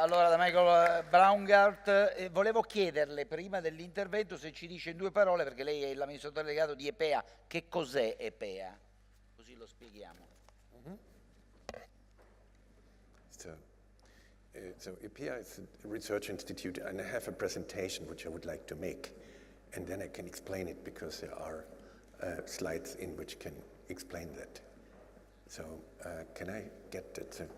Allora, da Michael Braungart, volevo chiederle prima dell'intervento se ci dice in 2 parole, perché lei è l'amministratore delegato di EPEA, che cos'è EPEA? Così lo spieghiamo. So EPEA is a research institute, and I have a presentation which I would like to make, and then I can explain it because there are slides in which can explain that. So can I get at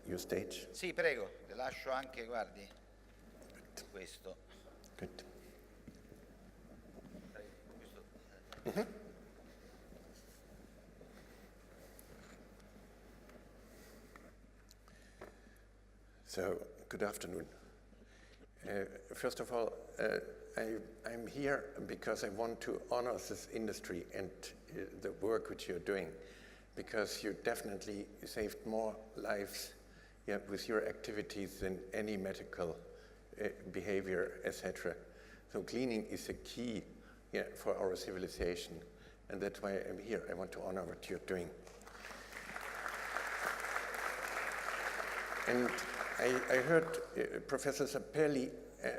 your stage? Sì, prego, le lascio anche, guardi, questo. Good. So, good afternoon. First of all, I'm here because I want to honor this industry and the work which you're doing, because you definitely saved more lives with your activities than any medical behavior, etc. So cleaning is a key for our civilization, and that's why I'm here. I want to honor what you're doing. And I heard Professor Zappelli,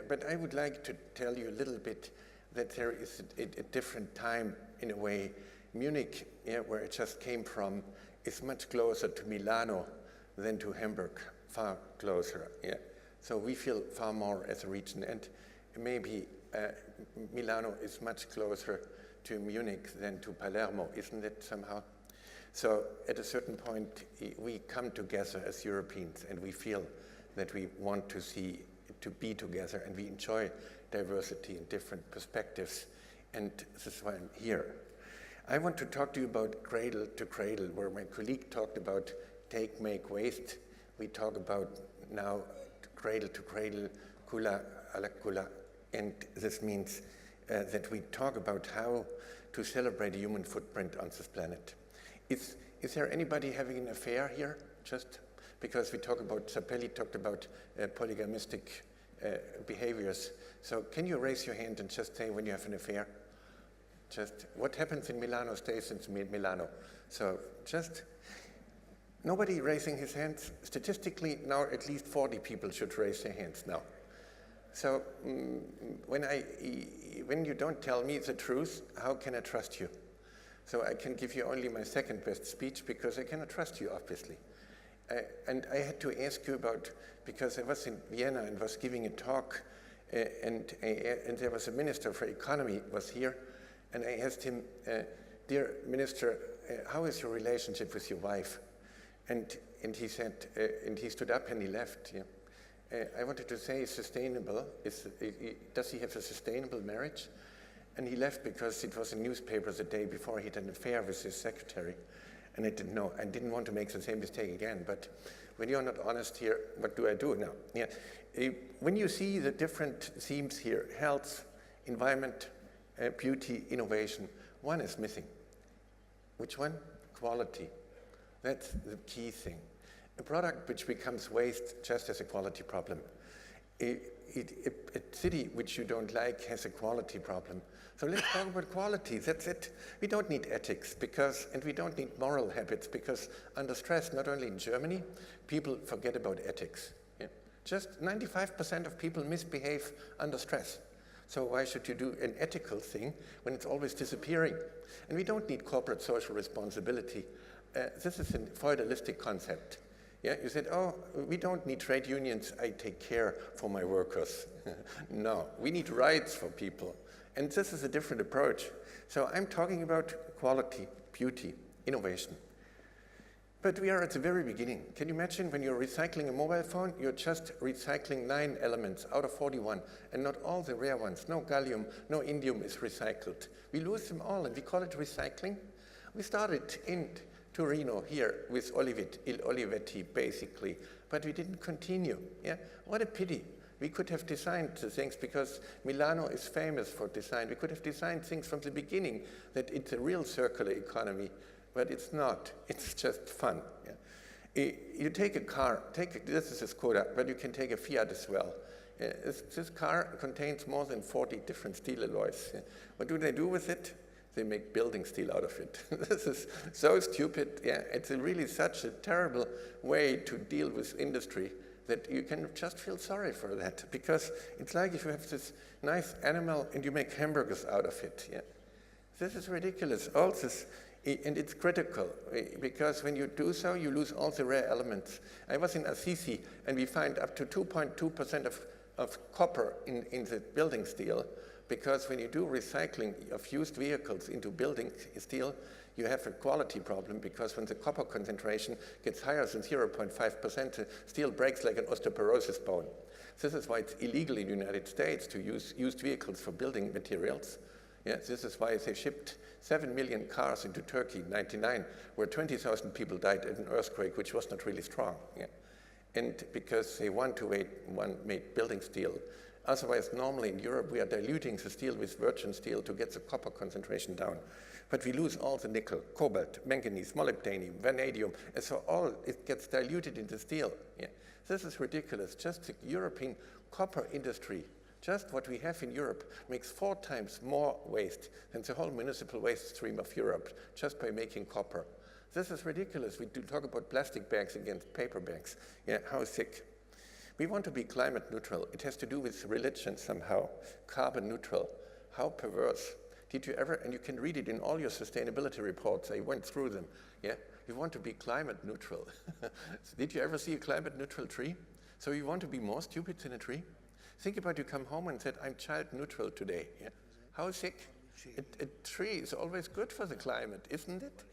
but I would like to tell you a little bit that there is a different time in a way. Munich, where I just came from, is much closer to Milano than to Hamburg, far closer. So we feel far more as a region, and maybe Milano is much closer to Munich than to Palermo, isn't it somehow? So at a certain point, we come together as Europeans, and we feel that we want to be together, and we enjoy diversity and different perspectives, and this is why I'm here. I want to talk to you about cradle to cradle, where my colleague talked about take, make, waste. We talk about now cradle to cradle, kula ala kula, and this means that we talk about how to celebrate a human footprint on this planet. Is there anybody having an affair here? Just because we talk about, Zappelli talked about polygamistic behaviors. So can you raise your hand and just say when you have an affair? Just what happens in Milano stays in Milano. So just nobody raising his hands. Statistically, now at least 40 people should raise their hands now. So when you don't tell me the truth, how can I trust you? So I can give you only my second best speech because I cannot trust you, obviously. And I had to ask you about, because I was in Vienna and was giving a talk, and there was a minister for economy was here, and I asked him, dear minister, how is your relationship with your wife? And he said, and he stood up and he left. I wanted to say sustainable. Does he have a sustainable marriage? And he left because it was in newspapers the day before he had an affair with his secretary. And I didn't know. I didn't want to make the same mistake again. But when you're not honest here, what do I do now? When you see the different themes here, health, environment, beauty, innovation, one is missing. Which one? Quality. That's the key thing. A product which becomes waste just has a quality problem. A city which you don't like has a quality problem. So let's talk about quality, that's it. We don't need ethics and we don't need moral habits, because under stress, not only in Germany, people forget about ethics. Just 95% of people misbehave under stress. So why should you do an ethical thing when it's always disappearing? And we don't need corporate social responsibility. This is a feudalistic concept. You said, oh, we don't need trade unions, I take care for my workers. No, we need rights for people. And this is a different approach. So I'm talking about quality, beauty, innovation. But we are at the very beginning. Can you imagine when you're recycling a mobile phone, you're just recycling 9 elements out of 41, and not all the rare ones. No gallium, no indium is recycled. We lose them all, and we call it recycling. We started in Torino here with Il Olivetti, basically, but we didn't continue. What a pity. We could have designed the things, because Milano is famous for design. We could have designed things from the beginning that it's a real circular economy, but it's not. It's just fun. You take a car, this is a Skoda, but you can take a Fiat as well. This car contains more than 40 different steel alloys. What do they do with it? They make building steel out of it. This is so stupid. It's really such a terrible way to deal with industry that you can just feel sorry for that, because it's like if you have this nice animal and you make hamburgers out of it. Yeah? This is ridiculous. All this, and it's critical, because when you do so, you lose all the rare elements. I was in Assisi, and we find up to 2.2% of copper in the building steel, because when you do recycling of used vehicles into building steel, you have a quality problem, because when the copper concentration gets higher than 0.5%, the steel breaks like an osteoporosis bone. This is why it's illegal in the United States to use used vehicles for building materials. Yeah, this is why they shipped 7 million cars into Turkey in '99, where 20,000 people died in an earthquake, which was not really strong. Yeah. And because they want to make building steel. Otherwise, normally in Europe, we are diluting the steel with virgin steel to get the copper concentration down. But we lose all the nickel, cobalt, manganese, molybdenum, vanadium, and so all it gets diluted into steel. Yeah. This is ridiculous. Just the European copper industry, just what we have in Europe, makes 4 times more waste than the whole municipal waste stream of Europe, just by making copper. This is ridiculous. We do talk about plastic bags against paper bags. Yeah, how sick. We want to be climate neutral. It has to do with religion somehow. Carbon neutral. How perverse. Did you ever, and you can read it in all your sustainability reports, I went through them. Yeah, you want to be climate neutral. Did you ever see a climate neutral tree? So you want to be more stupid than a tree? Think about you come home and said, I'm child neutral today. Yeah? How sick? A tree is always good for the climate, isn't it?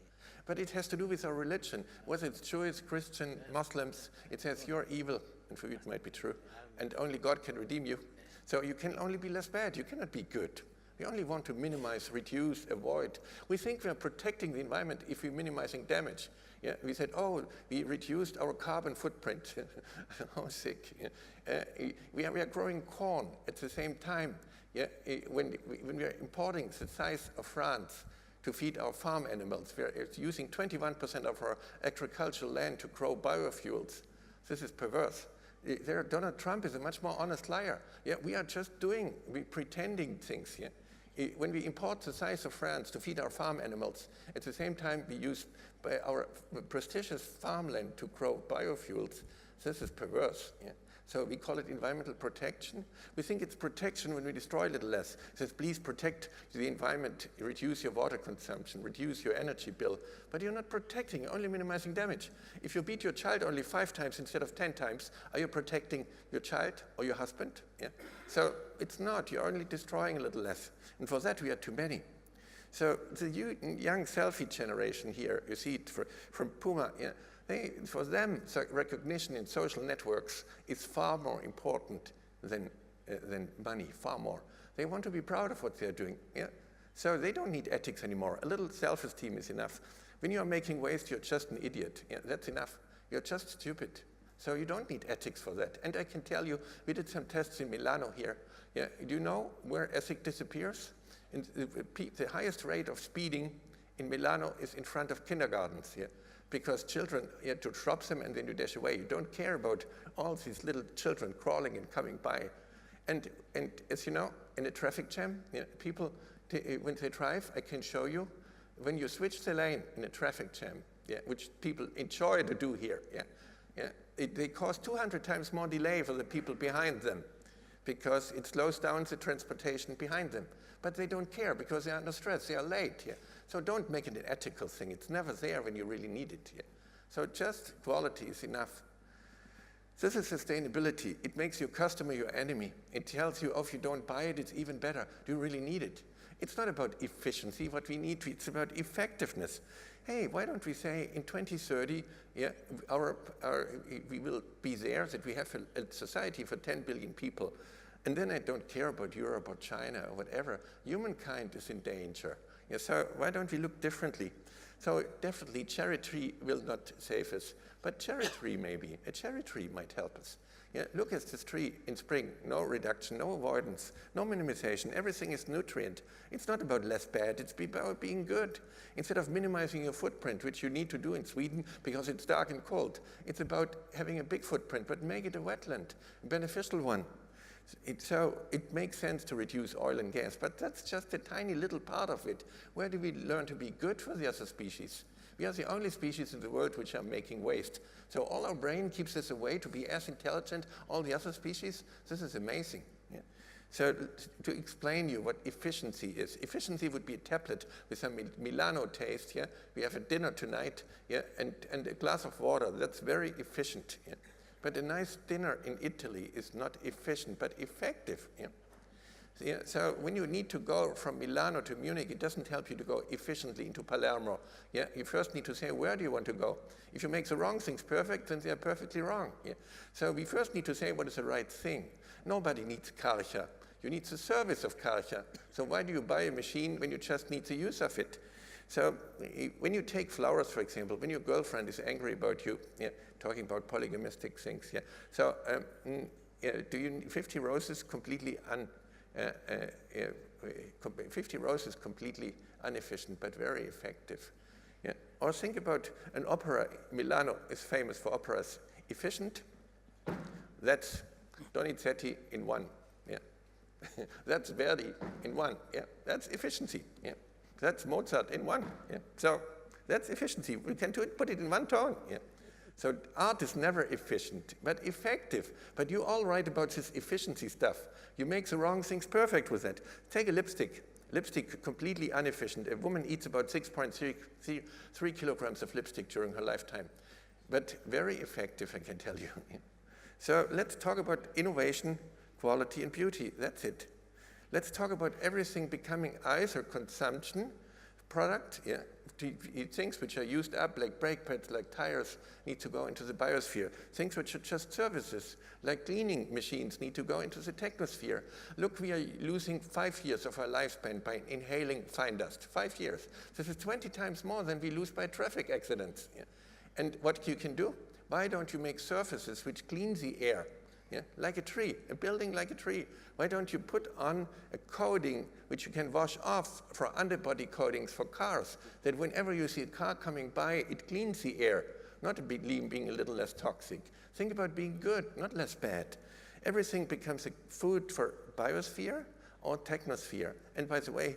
But it has to do with our religion. Whether it's Jewish, Christian, Muslims, it says you're evil, and for you it might be true, and only God can redeem you. So you can only be less bad. You cannot be good. We only want to minimize, reduce, avoid. We think we are protecting the environment if we're minimizing damage. Yeah, we said, oh, we reduced our carbon footprint. How sick. Yeah. We are growing corn at the same time. Yeah, when we are importing the size of France to feed our farm animals, we are using 21% of our agricultural land to grow biofuels. This is perverse. Donald Trump is a much more honest liar. Yeah, we are just we're pretending things here. When we import the size of France to feed our farm animals, at the same time we use our prestigious farmland to grow biofuels. This is perverse. Yeah? So we call it environmental protection. We think it's protection when we destroy a little less. It says, please protect the environment, reduce your water consumption, reduce your energy bill. But you're not protecting, you're only minimizing damage. If you beat your child only 5 times instead of 10 times, are you protecting your child or your husband? Yeah. So it's not, you're only destroying a little less. And for that we are too many. So the young selfie generation here, you see it from Puma, yeah, for them, recognition in social networks is far more important than money, far more. They want to be proud of what they're doing. Yeah? So they don't need ethics anymore. A little self-esteem is enough. When you're making waste, you're just an idiot. Yeah, that's enough. You're just stupid. So you don't need ethics for that. And I can tell you, we did some tests in Milano here. Yeah, do you know where ethics disappears? And the highest rate of speeding in Milano is in front of kindergartens here. Because children, you have to drop them and then you dash away. You don't care about all these little children crawling and coming by. And as you know, in a traffic jam, yeah, people, when they drive, I can show you, when you switch the lane in a traffic jam, yeah, which people enjoy to do here, they cause 200 times more delay for the people behind them because it slows down the transportation behind them. But they don't care because they are under stress, they are late here. So don't make it an ethical thing. It's never there when you really need it here. So just quality is enough. This is sustainability. It makes your customer your enemy. It tells you, oh, if you don't buy it, it's even better. Do you really need it? It's not about efficiency, what we need, it's about effectiveness. Hey, why don't we say in 2030, yeah, we will be there, that we have a society for 10 billion people. And then I don't care about Europe or China or whatever. Humankind is in danger. Yeah, so why don't we look differently? So definitely cherry tree will not save us, but cherry tree maybe. A cherry tree might help us. Yeah, look at this tree in spring. No reduction, no avoidance, no minimization. Everything is nutrient. It's not about less bad. It's about being good. Instead of minimizing your footprint, which you need to do in Sweden because it's dark and cold, it's about having a big footprint, but make it a wetland, a beneficial one. So it makes sense to reduce oil and gas, but that's just a tiny little part of it. Where do we learn to be good for the other species? We are the only species in the world which are making waste. So all our brain keeps us away to be as intelligent all the other species. This is amazing. Yeah. So to explain you what efficiency is, efficiency would be a tablet with some Milano taste. Yeah, we have a dinner tonight. Yeah, and a glass of water. That's very efficient. Yeah? But a nice dinner in Italy is not efficient, but effective. Yeah? Yeah, so when you need to go from Milano to Munich, it doesn't help you to go efficiently into Palermo. Yeah? You first need to say, where do you want to go? If you make the wrong things perfect, then they are perfectly wrong. Yeah? So we first need to say what is the right thing. Nobody needs Karcher. You need the service of Karcher. So why do you buy a machine when you just need the use of it? So when you take flowers, for example, when your girlfriend is angry about you, yeah, talking about polygamistic things, yeah. So yeah, 50 roses completely 50 roses completely inefficient, but very effective. Yeah. Or think about an opera. Milano is famous for operas. Efficient. That's Donizetti in one. Yeah. That's Verdi in one. Yeah. That's efficiency. Yeah. That's Mozart in one. Yeah. So that's efficiency. We can put it in one tone. Yeah. So art is never efficient, but effective. But you all write about this efficiency stuff. You make the wrong things perfect with it. Take a lipstick. Lipstick, completely inefficient. A woman eats about 6.3 kilograms of lipstick during her lifetime. But very effective, I can tell you. So let's talk about innovation, quality, and beauty. That's it. Let's talk about everything becoming either consumption product, yeah. Things which are used up, like brake pads, like tires, need to go into the biosphere. Things which are just services, like cleaning machines, need to go into the technosphere. Look, we are losing 5 years of our lifespan by inhaling fine dust. 5 years. This is 20 times more than we lose by traffic accidents. Yeah. And what you can do? Why don't you make surfaces which clean the air? Yeah, like a tree, a building like a tree. Why don't you put on a coating which you can wash off for underbody coatings for cars, that whenever you see a car coming by, it cleans the air, not being a little less toxic. Think about being good, not less bad. Everything becomes a food for biosphere or technosphere. And by the way,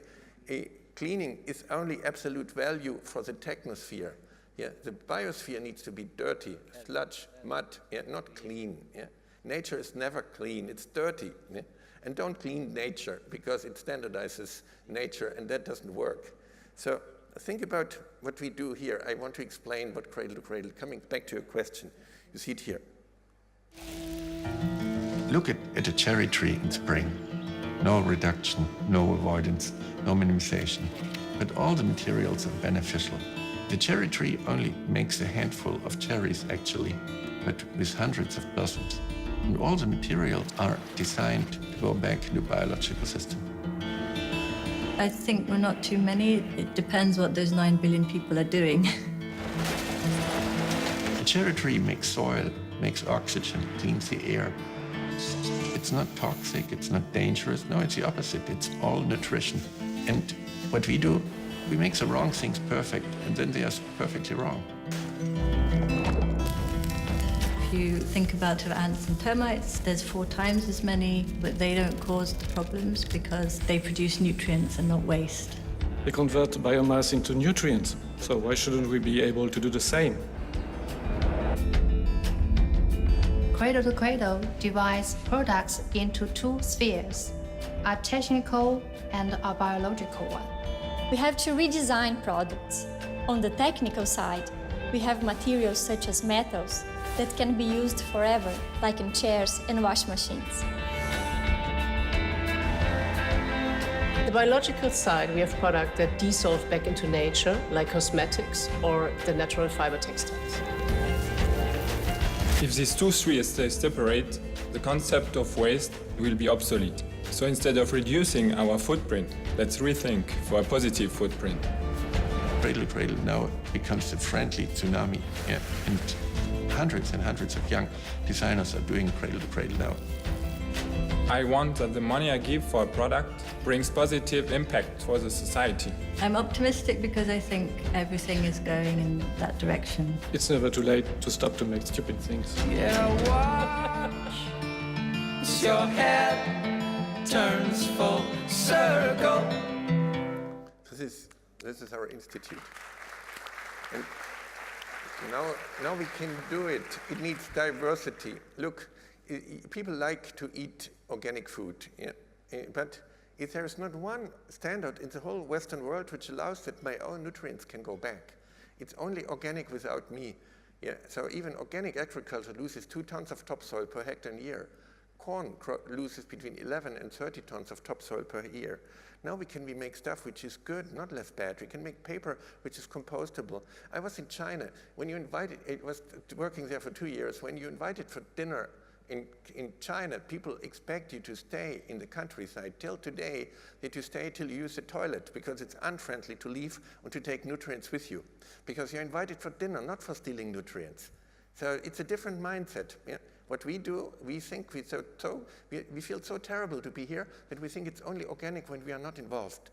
cleaning is only absolute value for the technosphere. Yeah, the biosphere needs to be dirty, sludge, mud, yeah, not clean. Yeah. Nature is never clean, it's dirty. Yeah? And don't clean nature, because it standardizes nature, and that doesn't work. So think about what we do here. I want to explain what Cradle to Cradle, coming back to your question. You see it here. Look at a cherry tree in spring. No reduction, no avoidance, no minimization. But all the materials are beneficial. The cherry tree only makes a handful of cherries, actually, but with hundreds of blossoms. And all the materials are designed to go back in the biological system. I think we're not too many. It depends what those 9 billion people are doing. The cherry tree makes soil, makes oxygen, cleans the air. It's not toxic, it's not dangerous. No, it's the opposite. It's all nutrition. And what we do, we make the wrong things perfect, and then they are perfectly wrong. If you think about ants and termites, there's 4 times as many, but they don't cause the problems because they produce nutrients and not waste. They convert biomass into nutrients, so why shouldn't we be able to do the same? Cradle to Cradle divides products into 2 spheres, a technical and a biological one. We have to redesign products. On the technical side, we have materials such as metals that can be used forever, like in chairs and wash machines. The biological side, we have products that dissolve back into nature, like cosmetics or the natural fiber textiles. If these 2 spheres stay separate, the concept of waste will be obsolete. So instead of reducing our footprint, let's rethink for a positive footprint. Cradle to Cradle now becomes a friendly tsunami, yeah, and hundreds and hundreds of young designers are doing Cradle to Cradle now. I want that the money I give for a product brings positive impact for the society. I'm optimistic because I think everything is going in that direction. It's never too late to stop to make stupid things. Yeah, watch your head turns full circle. This is our institute. And now we can do it. It needs diversity. Look, people like to eat organic food, yeah? But if there is not one standard in the whole Western world which allows that my own nutrients can go back, it's only organic without me. Yeah? So even organic agriculture loses 2 tons of topsoil per hectare a year. Corn loses between 11 and 30 tons of topsoil per year. Now we make stuff which is good, not less bad. We can make paper which is compostable. I was in China. When you invited, it was working there for 2 years. When you invited for dinner in China, people expect you to stay in the countryside till today, that you stay till you use the toilet, because it's unfriendly to leave and to take nutrients with you. Because you're invited for dinner, not for stealing nutrients. So it's a different mindset. Yeah? What we do, we think we feel so terrible to be here that we think it's only organic when we are not involved.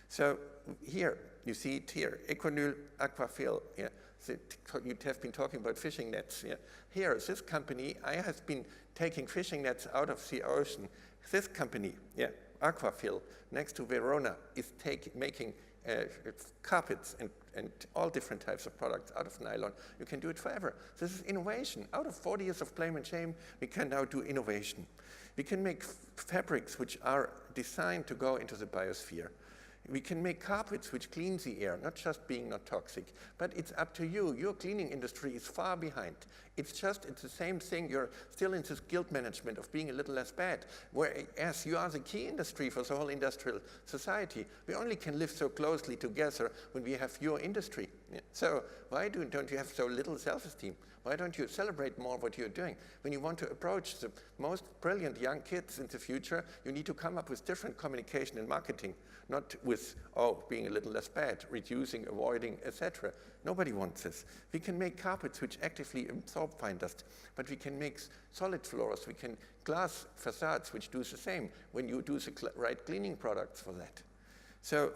So here, you see it here, Equanul Aquafil. Yeah. So you have been talking about fishing nets. Yeah. Here, this company, I have been taking fishing nets out of the ocean. This company, yeah, Aquafil, next to Verona, is making carpets and all different types of products out of nylon. You can do it forever. This is innovation. Out of 40 years of blame and shame, we can now do innovation. We can make fabrics which are designed to go into the biosphere. We can make carpets which clean the air, not just being not toxic, but it's up to you. Your cleaning industry is far behind. It's the same thing. You're still in this guilt management of being a little less bad, whereas you are the key industry for the whole industrial society. We only can live so closely together when we have your industry. Yeah. So why don't you have so little self-esteem? Why don't you celebrate more what you're doing? When you want to approach the most brilliant young kids in the future, you need to come up with different communication and marketing, not with, being a little less bad, reducing, avoiding, etc. Nobody wants this. We can make carpets which actively absorb fine dust, but we can make solid floors. We can glass facades which do the same when you do the right cleaning products for that. So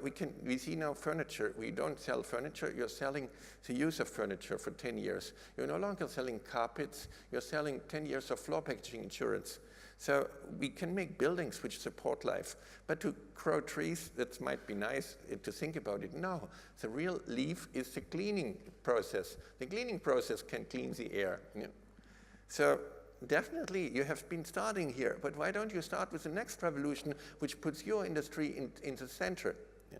we see now furniture. We don't sell furniture. You're selling the use of furniture for 10 years. You're no longer selling carpets. You're selling 10 years of floor packaging insurance. So we can make buildings which support life. But to grow trees, that might be nice to think about it. No, the real leaf is the cleaning process. The cleaning process can clean the air. Yeah. So definitely, you have been starting here, but why don't you start with the next revolution, which puts your industry in the center? Yeah.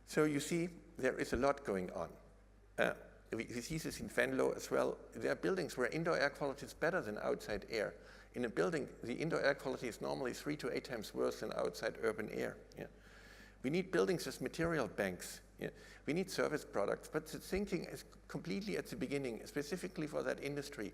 So you see, there is a lot going on. We see this in Venlo as well. There are buildings where indoor air quality is better than outside air. In a building, the indoor air quality is normally 3 to 8 times worse than outside urban air. Yeah. We need buildings as material banks. Yeah. We need service products, but the thinking is completely at the beginning, specifically for that industry.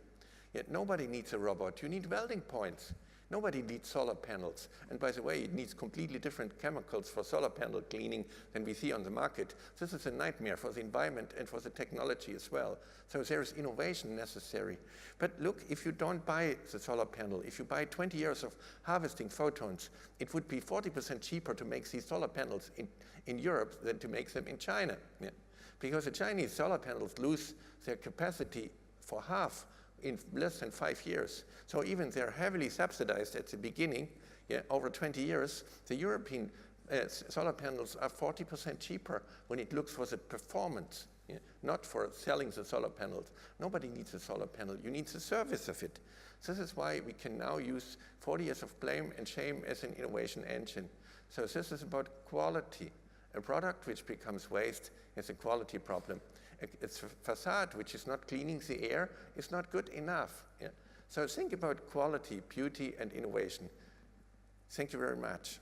Yet nobody needs a robot. You need welding points. Nobody needs solar panels. And by the way, it needs completely different chemicals for solar panel cleaning than we see on the market. This is a nightmare for the environment and for the technology as well. So there is innovation necessary. But look, if you don't buy the solar panel, if you buy 20 years of harvesting photons, it would be 40% cheaper to make these solar panels in Europe than to make them in China. Yeah. Because the Chinese solar panels lose their capacity for half in less than 5 years. So even they're heavily subsidized at the beginning, over 20 years, the European solar panels are 40% cheaper when it looks for the performance, not for selling the solar panels. Nobody needs a solar panel. You need the service of it. This is why we can now use 40 years of blame and shame as an innovation engine. So this is about quality. A product which becomes waste is a quality problem. It's a facade which is not cleaning the air is not good enough. Yeah? So think about quality, beauty, and innovation. Thank you very much.